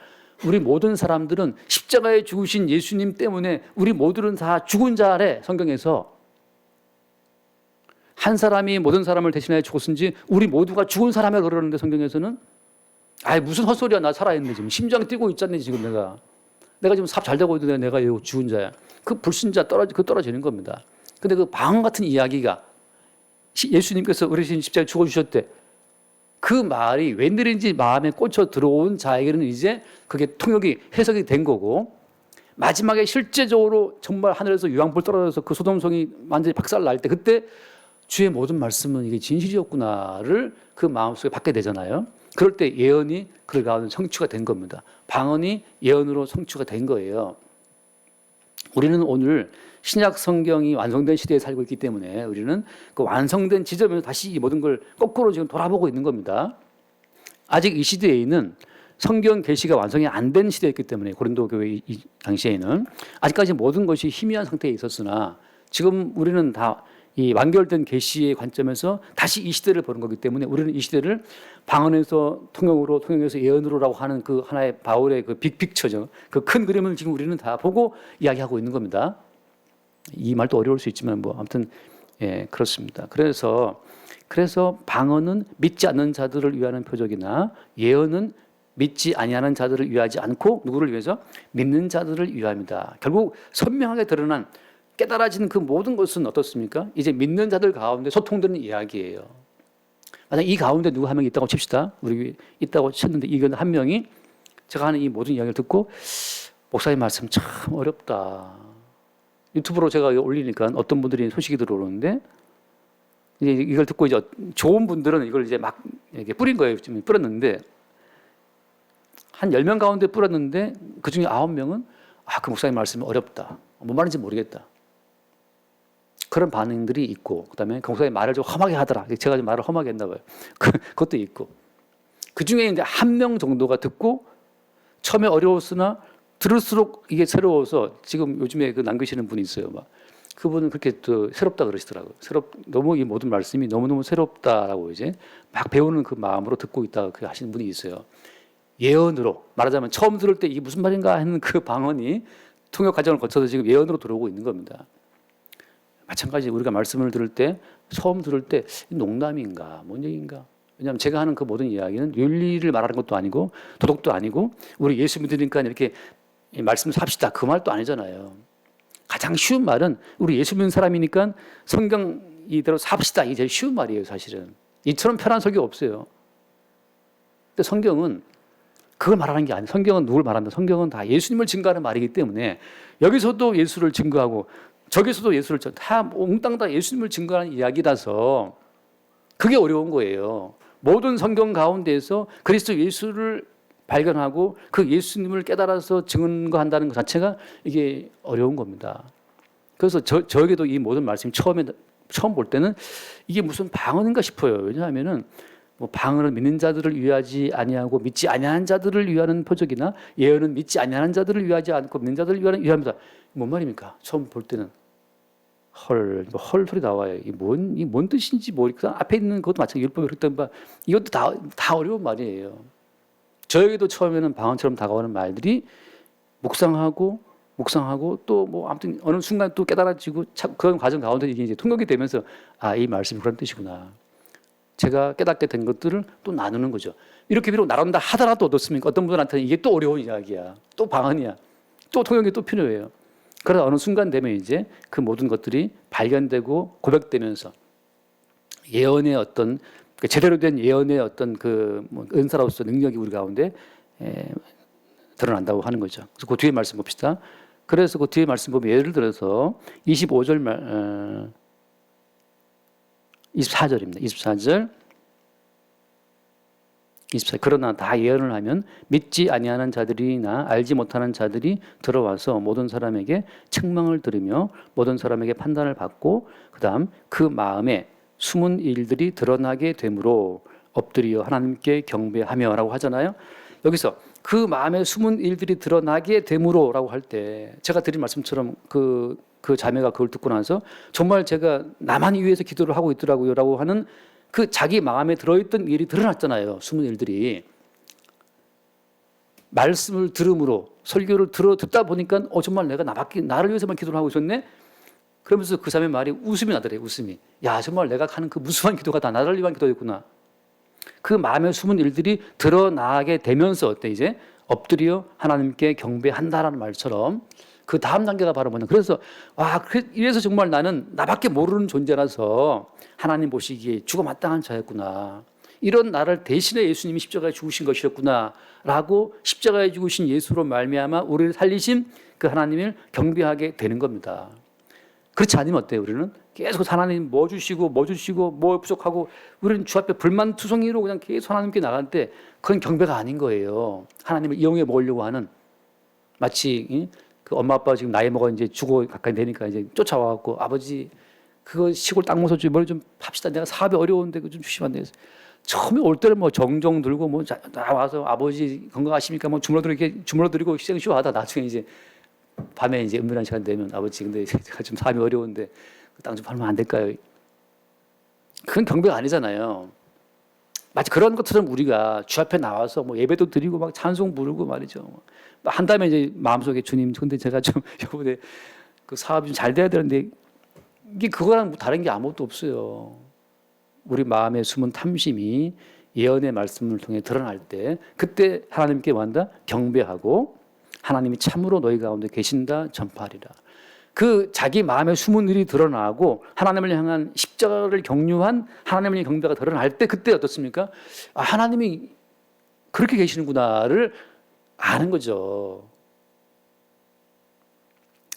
Speaker 1: 우리 모든 사람들은 십자가에 죽으신 예수님 때문에 우리 모두는 다 죽은 자래. 성경에서 한 사람이 모든 사람을 대신하여 죽었은지 우리 모두가 죽은 사람이라고 그러는데 성경에서는 아이 무슨 헛소리야. 나 살아있네. 지금 심장이 뛰고 있잖니. 지금 내가 지금 삽 잘 되고 있는데 내가 죽은 자야. 그 불신자 떨어지는 겁니다. 근데 그 방언 같은 이야기가 예수님께서 어르신 십자가에 죽어주셨대. 그 말이 웬일인지 마음에 꽂혀 들어온 자에게는 이제 그게 통역이 해석이 된 거고 마지막에 실제적으로 정말 하늘에서 유황불 떨어져서 그 소돔성이 완전히 박살날 때 그때 주의 모든 말씀은 이게 진실이었구나를 그 마음속에 받게 되잖아요. 그럴 때 예언이 그 가운데 성취가 된 겁니다. 방언이 예언으로 성취가 된 거예요. 우리는 오늘 신약 성경이 완성된 시대에 살고 있기 때문에 우리는 그 완성된 지점에서 다시 이 모든 걸 거꾸로 지금 돌아보고 있는 겁니다. 아직 이 시대에는 성경 계시가 완성이 안 된 시대였기 때문에 고린도 교회 이 당시에는 아직까지 모든 것이 희미한 상태에 있었으나 지금 우리는 다 이 완결된 계시의 관점에서 다시 이 시대를 보는 거기 때문에 우리는 이 시대를 방언에서 통역으로 통역에서 예언으로라고 하는 그 하나의 바울의 그 빅픽처죠. 그 큰 그림을 지금 우리는 다 보고 이야기하고 있는 겁니다. 이 말도 어려울 수 있지만 뭐 아무튼 예, 그렇습니다. 그래서 방언은 믿지 않는 자들을 위하는 표적이나 예언은 믿지 아니하는 자들을 위하지 않고 누구를 위해서? 믿는 자들을 위함이다. 결국 선명하게 드러난 깨달아진 그 모든 것은 어떻습니까? 이제 믿는 자들 가운데 소통되는 이야기예요. 만약 이 가운데 누구 한 명 있다고 칩시다. 우리 있다고 쳤는데 이건 한 명이 제가 하는 이 모든 이야기를 듣고 목사님 말씀 참 어렵다. 유튜브로 제가 올리니까 어떤 분들이 소식이 들어오는데 이제 이걸 듣고 이제 좋은 분들은 이걸 이제 막 이렇게 뿌린 거예요. 지금 뿌렸는데 한 10명 가운데 뿌렸는데 그 중에 9명은 그 목사님 말씀이 어렵다. 뭔 말인지 모르겠다. 그런 반응들이 있고 그다음에 그 목사님 말을 좀 험하게 하더라. 제가 좀 말을 험하게 했나 봐요. 그것도 있고 그 중에 이제 한 명 정도가 듣고 처음에 어려웠으나 들을수록 이게 새로워서 지금 요즘에 그 남기시는 분이 있어요. 막 그분은 그렇게 또 새롭다 그러시더라고요. 너무 이 모든 말씀이 너무너무 새롭다라고 이제 막 배우는 그 마음으로 듣고 있다 그 하시는 분이 있어요. 예언으로 말하자면 처음 들을 때 이게 무슨 말인가 하는 그 방언이 통역 과정을 거쳐서 지금 예언으로 들어오고 있는 겁니다. 마찬가지 우리가 말씀을 들을 때 처음 들을 때 농담인가 뭔 얘기인가. 왜냐하면 제가 하는 그 모든 이야기는 윤리를 말하는 것도 아니고 도덕도 아니고 우리 예수 믿으니까 이렇게 말씀을 삽시다 그 말도 아니잖아요. 가장 쉬운 말은 우리 예수 믿는 사람이니까 성경 이대로 삽시다 이게 제일 쉬운 말이에요. 사실은 이처럼 편한 설교 없어요. 근데 성경은 그걸 말하는 게 아니에요. 성경은 누굴 말한다? 성경은 다 예수님을 증거하는 말이기 때문에 여기서도 예수를 증거하고 저기서도 예수를 다 몽땅 다 예수님을 증거하는 이야기라서 그게 어려운 거예요. 모든 성경 가운데에서 그리스도 예수를 발견하고 그 예수님을 깨달아서 증거한다는 것 자체가 이게 어려운 겁니다. 그래서 저에게도 이 모든 말씀이 처음 볼 때는 이게 무슨 방언인가 싶어요. 왜냐하면은 뭐 방언은 믿는 자들을 위하지 아니하고 믿지 아니하는 자들을 위하는 표적이나 예언은 믿지 아니하는 자들을 위하지 않고 믿는 자들을 위합니다. 뭔 말입니까? 처음 볼 때는 헐 소리 나와요. 이 뭔 뜻인지 모르겠어. 앞에 있는 것도 마찬가지 율법에 그랬던 바 이것도 다 어려운 말이에요. 저에게도 처음에는 방언처럼 다가오는 말들이 묵상하고 묵상하고 또 뭐 아무튼 어느 순간 또 깨달아지고 그런 과정 가운데 이게 이제 통역이 되면서 아, 이 말씀이 그런 뜻이구나. 제가 깨닫게 된 것들을 또 나누는 거죠. 이렇게 비록 나눈다 하더라도 어떻습니까? 어떤 분들한테는 이게 또 어려운 이야기야. 또 방언이야. 또 통역이 또 필요해요. 그러다 어느 순간 되면 이제 그 모든 것들이 발견되고 고백되면서 예언의 어떤 제대로 된 예언의 어떤 뭐 은사로서 능력이 우리 가운데 드러난다고 하는 거죠. 그래서 그 뒤에 말씀 봅시다. 그래서 그 뒤에 말씀 보면 예를 들어서 24절입니다. 24절. 그러나 다 예언을 하면 믿지 아니하는 자들이나 알지 못하는 자들이 들어와서 모든 사람에게 책망을 들으며 모든 사람에게 판단을 받고 그다음 그 마음에 숨은 일들이 드러나게 되므로 엎드려 하나님께 경배하며라고 하잖아요. 여기서 그 마음에 숨은 일들이 드러나게 되므로라고 할 때 제가 드린 말씀처럼 그 자매가 그걸 듣고 나서 정말 제가 나만 위해서 기도를 하고 있더라고요라고 하는 그 자기 마음에 들어있던 일이 드러났잖아요. 숨은 일들이. 말씀을 들음으로 설교를 듣다 보니까 정말 내가 나를 위해서만 기도를 하고 있었네. 그러면서 그 자매 말이 웃음이 나더래요. 웃음이. 야, 정말 내가 하는 그 무수한 기도가 다 나를 위한 기도였구나. 그 마음에 숨은 일들이 드러나게 되면서 어때 이제 엎드려 하나님께 경배한다라는 말처럼 그 다음 단계가 바로 뭐냐. 그래서 이래서 정말 나는 나밖에 모르는 존재라서 하나님 보시기에 죽어 마땅한 자였구나. 이런 나를 대신해 예수님이 십자가에 죽으신 것이었구나라고 십자가에 죽으신 예수로 말미암아 우리를 살리신 그 하나님을 경배하게 되는 겁니다. 그렇지 않으면 어때요? 우리는 계속 하나님 뭐 주시고 뭐 부족하고 우리는 주 앞에 불만투성이로 그냥 계속 하나님께 나갈 때 그건 경배가 아닌 거예요. 하나님을 이용해 먹으려고 하는 마치 그 엄마 아빠 지금 나이 먹어 이제 죽어 가까이 되니까 이제 쫓아와갖고 아버지 그거 시골 땅 모서 좀 뭘 좀 팝시다. 내가 사업이 어려운데 그거 좀 주시면 안 돼요. 처음에 올 때는 뭐 정정 들고 뭐 나와서 아버지 건강하십니까 뭐 주물러드리고 시행시하다 나중에 이제 밤에 이제 은밀한 시간 되면 아버지 근데 제가 좀 삶이 어려운데 땅 좀 팔면 안 될까요? 그건 경배가 아니잖아요. 마치 그런 것처럼 우리가 주 앞에 나와서 뭐 예배도 드리고 막 찬송 부르고 말이죠. 한 다음에 이제 마음속에 주님, 근데 제가 좀 이번에 그 사업이 좀 잘 돼야 되는데 이게 그거랑 다른 게 아무것도 없어요. 우리 마음에 숨은 탐심이 예언의 말씀을 통해 드러날 때 그때 하나님께 완다 경배하고 하나님이 참으로 너희 가운데 계신다 전파하리라. 그 자기 마음에 숨은 일이 드러나고 하나님을 향한 십자가를 경유한 하나님의 경배가 드러날 때 그때 어떻습니까? 하나님이 그렇게 계시는구나를 아는 거죠.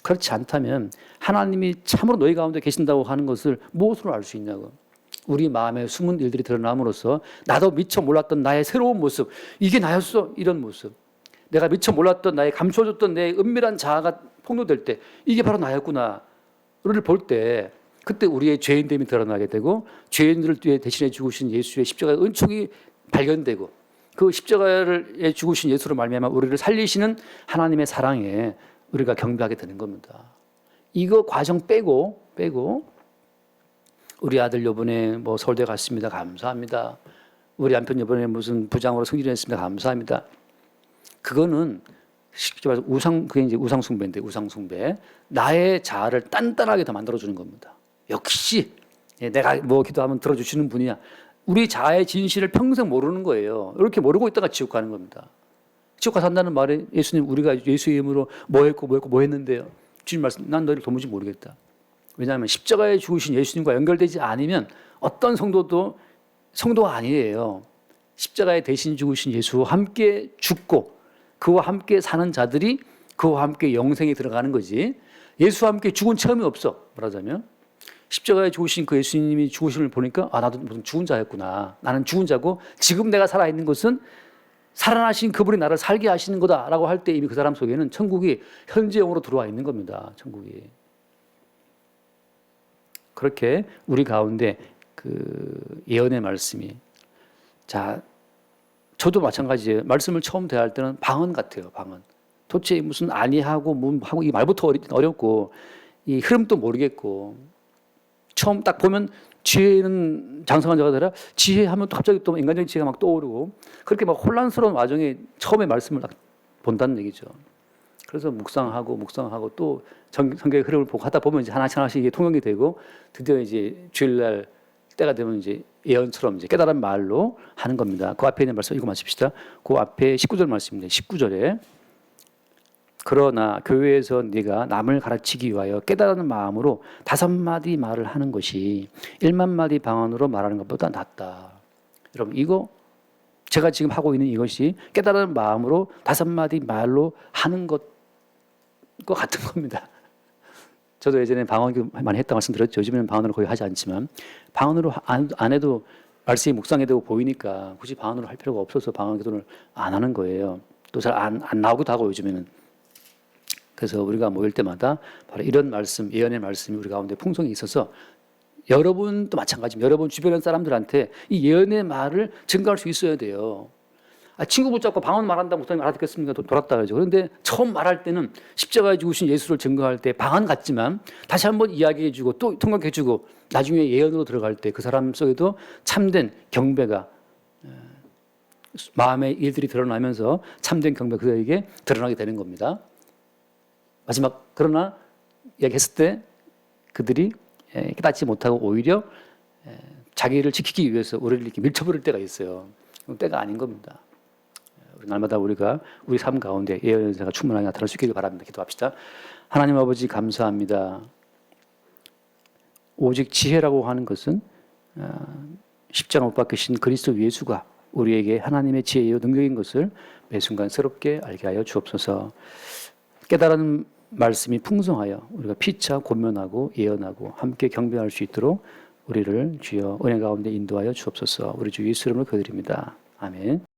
Speaker 1: 그렇지 않다면 하나님이 참으로 너희 가운데 계신다고 하는 것을 무엇으로 알 수 있냐고. 우리 마음에 숨은 일들이 드러남으로써 나도 미처 몰랐던 나의 새로운 모습, 이게 나였어, 이런 모습. 내가 미처 몰랐던 나의 감춰줬던 내 은밀한 자아가 폭로될 때 이게 바로 나였구나를 볼 때 그때 우리의 죄인됨이 드러나게 되고 죄인들을 위해 대신해 죽으신 예수의 십자가의 은총이 발견되고 그 십자가에 죽으신 예수로 말미암아 우리를 살리시는 하나님의 사랑에 우리가 경배하게 되는 겁니다. 이거 과정 빼고 우리 아들 요번에 뭐 서울대 갔습니다. 감사합니다. 우리 남편 요번에 무슨 부장으로 승진했습니다. 감사합니다. 그거는 쉽게 말해서 그게 이제 우상숭배인데 우상숭배. 나의 자아를 단단하게 더 만들어주는 겁니다. 역시 내가 뭐 기도하면 들어주시는 분이야. 우리 자아의 진실을 평생 모르는 거예요. 이렇게 모르고 있다가 지옥 가는 겁니다. 지옥 가서 산다는 말에 예수님 우리가 예수의 이름으로 뭐 했는데요. 주님 말씀 난 너희를 도무지 모르겠다. 왜냐하면 십자가에 죽으신 예수님과 연결되지 않으면 어떤 성도도 성도가 아니에요. 십자가에 대신 죽으신 예수와 함께 죽고 그와 함께 사는 자들이 그와 함께 영생에 들어가는 거지. 예수와 함께 죽은 체험이 없어. 말하자면 십자가에 죽으신 그 예수님이 죽으심을 보니까 나도 무슨 죽은 자였구나. 나는 죽은 자고 지금 내가 살아있는 것은 살아나신 그분이 나를 살게 하시는 거다라고 할 때 이미 그 사람 속에는 천국이 현재형으로 들어와 있는 겁니다. 천국이. 그렇게 우리 가운데 그 예언의 말씀이 저도 마찬가지예요. 말씀을 처음 대할 때는 방언 같아요. 방언. 도대체 무슨 아니하고 하고 이 말부터 어렵고 이 흐름도 모르겠고 처음 딱 보면 지혜는 장성한 자가 되라. 지혜하면 또 갑자기 또 인간적인 지혜가 막 떠오르고 그렇게 막 혼란스러운 와중에 처음에 말씀을 딱 본다는 얘기죠. 그래서 묵상하고 또 성경의 흐름을 보고 하다 보면 이제 하나씩 이게 통용이 되고 드디어 이제 주일날 때가 되면 이제 예언처럼 이제 깨달은 말로 하는 겁니다. 그 앞에 있는 말씀 이거 마십시다. 그 앞에 19절 말씀입니다. 19절에 그러나 교회에서 네가 남을 가르치기 위하여 깨달은 마음으로 5마디 말을 하는 것이 1만 마디 방언으로 말하는 것보다 낫다. 여러분 이거 제가 지금 하고 있는 이것이 깨달은 마음으로 5마디 말로 하는 것과 같은 겁니다. 저도 예전에 방언 많이 했다고 말씀드렸죠. 요즘에는 방언으로 거의 하지 않지만 방언으로 안 해도 말씀이 묵상이 되고 보이니까 굳이 방언으로 할 필요가 없어서 방언 기도를 안 하는 거예요. 또 잘 안 나오기도 하고 요즘에는. 그래서 우리가 모일 때마다 바로 이런 말씀, 예언의 말씀이 우리 가운데 풍성이 있어서 여러분도 마찬가지입니다. 여러분 주변의 사람들한테 이 예언의 말을 증거할 수 있어야 돼요. 친구 붙잡고 방언 말한다 목사님 알아듣겠습니까? 돌았다 그러죠. 그런데 처음 말할 때는 십자가에 죽으신 예수를 증거할 때 방언 같지만 다시 한번 이야기해주고 또 통역해주고 나중에 예언으로 들어갈 때 그 사람 속에도 참된 경배가 마음의 일들이 드러나면서 참된 경배 그에게 드러나게 되는 겁니다. 마지막 그러나 이야기했을 때 그들이 깨닫지 못하고 오히려 자기를 지키기 위해서 우리를 이렇게 밀쳐버릴 때가 있어요. 때가 아닌 겁니다. 날마다 우리가 우리 삶 가운데 예언의 은사가 충만하게 나타날 수 있기를 바랍니다. 기도합시다. 하나님 아버지 감사합니다. 오직 지혜라고 하는 것은 십자가 못 박히신 그리스도 예수가 우리에게 하나님의 지혜요 능력인 것을 매 순간 새롭게 알게 하여 주옵소서. 깨달은 말씀이 풍성하여 우리가 피차 권면하고 예언하고 함께 경배할 수 있도록 우리를 주여 은혜 가운데 인도하여 주옵소서. 우리 주 예수 이름으로 기도드립니다. 아멘.